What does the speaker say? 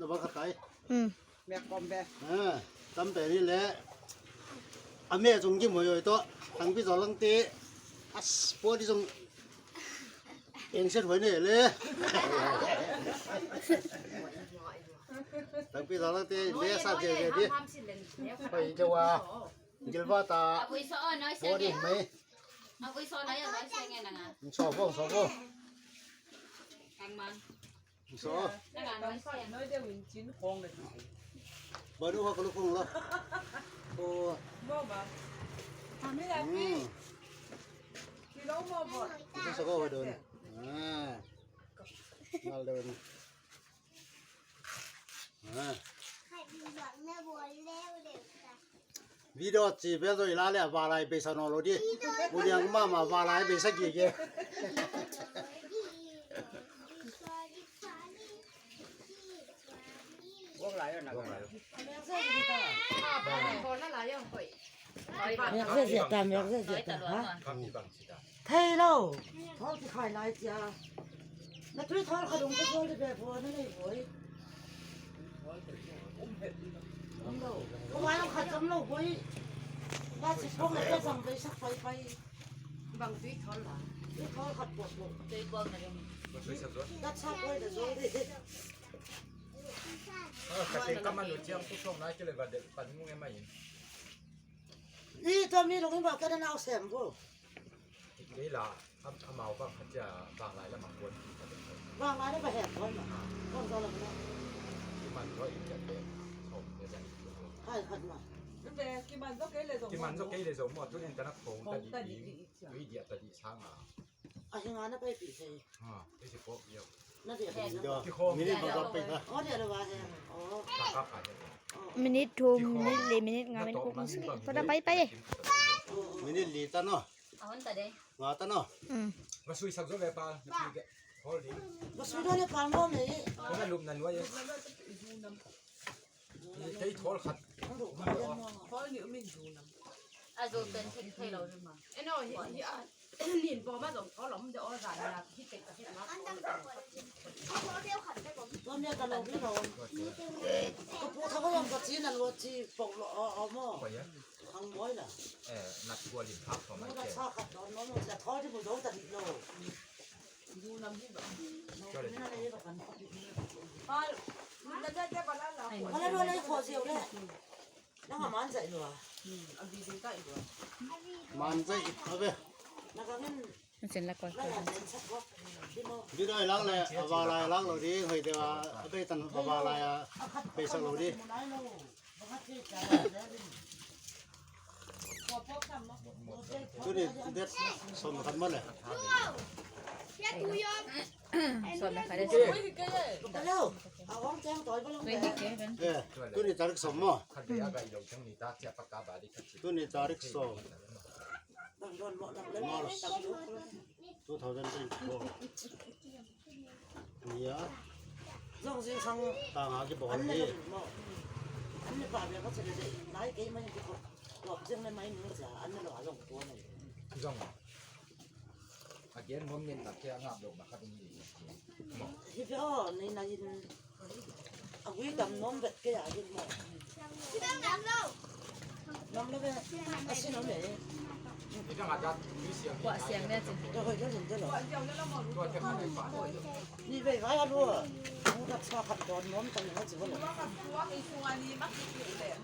ระวังขัดไตแบกกอมแบกตำแต่นี่แหละอาเมียจงจิ้มหัวอยู่ตัวตั้งพี่สอนลังเตะอัสพวกที่จงเองเช็ดหัวนี่เลยตั้งพี่สอนลังเตะเลี้ยซาเจเดีไปเจ้าว่ากิลว่าตาพวกนี้ไหมสอบพ่อสอบน้อยเดียววินชิ้นคงเลยบ่ดูว่าก็ลูกคงแล้วโอ้บ่บ่ทำไม่ได้พี่พี่น้องบ่บ่ต้องสอบว่าเดินมาเดินวิดีโอจีบตัวอีลาเลยวาไลไปสนอโลดีบุญยังมามาวาไลไปสักกี่เกพวกไรอ่ะนะMẹ sẽ diệt tà, mẹ sẽ diệt tà hả? Thay đâu, thôi thì khai lại chị à. Nó tuy thôi không đúng cái thôi thì về vừa nó này với. Không đâu, không ai nó khát chấm đâu với. Ba chỉ không là cái dòng đấy sắc phai phai. Bằng tuy thôi là. Tuy thôi khát buộc buộc. Tuy buộc này. Đắt sắc quay để rồi đi. กระเตงก็มันหลุดเชี่ยงผู้ชมนะก็เลยว่าเด็กปันมุ่งไงมาอย่าง นี่ตอนนี้เราไม่บอกกันเอาแสมพวก นี่ล่ะทำเมาบ้างเขาจะบางรายแล้วบางคน วางมาได้ไปแหกคนอ่ะคนเราเลยนะ ที่มันก็อีกจะเป็นชมเนี่ยจะ ให้ขันมา แต่กี่มันก็เกเลยส่ง ที่มันก็เกยเลยสมมติทุเรียนจะนักโขงตะดีวิเดียตะดีช้างอ่ะ อาชีพงานนั่นไปปีเซ่ ที่สิบโป๊ะเดียว นั่นเดี๋ยว ที่โคมินิบังคับไปนะ อ๋อเดี๋ยวเราว่าแหงอ๋อ ราคาขาย minute 2 minute 3 minute nga minute ko kasi pada pay pay มินิลีตันเนาะงาตันเนาะ มาซุยสักด้วยป่ะนี่แกพอดี มาซื้อได้ในปางโม่ไหม เพราะนั่นลุมนั่นไว้ใช้โทรขัด ต้องดูกันยังมอง เพราะนี่ไม่ดูน้ำไอ้น้อยนี่พอมาส่งเขาหล่อมจะอ้อสารนะที่เป็นประเทศรัฐ ตอนนี้ตลกที่เราก็พูดเขาก็ยังกับจีนั่นว่าจีปกเอาหม้อ ไปยัง ทางม้อยน่ะ นัดบัวลิมพับของมัน มันก็ แก่ ชาขัดตอนนั้นแต่ท้อที่ผมโดนตัดโล ดูน้ำที่แบบ ไม่น่าได้ประกัน พอมันจะจะมาแล้วเหรอ เพราะแล้วอะไรขอเสียวแหละแล้วหามันใส่หนูอ่ะ เอาดีดีใกล้กว่า มันใจเอาไป แล้วก็งั้น sen la ko แล้วเซ็นสักพักที่โม่ ดีได้ล้างเลยบาลายล้างเราดีเฮ้ยเดี๋ยวไปตันบาลายไปสักเราดีตัวนี้เด็ดสมคัญมั้งเลย so na kada เร็วเอาของแจ้งต่อยก็ลงไป ตัวนี้จาริกสมมั้ง ขัดเดียร์ไก่ลงทั้งนี้ตาเทียบปากกาบาดีขัด ตัวนี้จาริกสม ต้องโดนหมดแล้วตั้งยุค ตัวเท่านั้นเป็นโบเนี่ย ต้องสิ่งสัง ต่างหากที่บอก อัน นี่ นี้หม้ออันนี้ป่าเนี่ยเขาจะได้ไหนเกี่ยมันจะหลบซึ่งในไม้เนื้อจ้ะอันนี้เราหลงตัวนี่ จ้องอาเกียนผมเย็นตัดแค่งับลงมาครับตรงนี้ ที่พี่อ้อในนายเอาไว้ดำน้ำเบ็ดแก่ยินหม้อน้ำแล้วก็อาชีพน้ำเลย นี่ต้องอาจจะมีเสียง kwa siang na chen จะเคยจะเห็นจะหรอ ตัวเทียบกันในฝัน นี่ไปไว้กันด้วยมึงกับชาขัดตอนน้ำตรงนี้เขาจะว่าหรอ ว่าไอ้ชัวนี่มักจะเปลี่ยน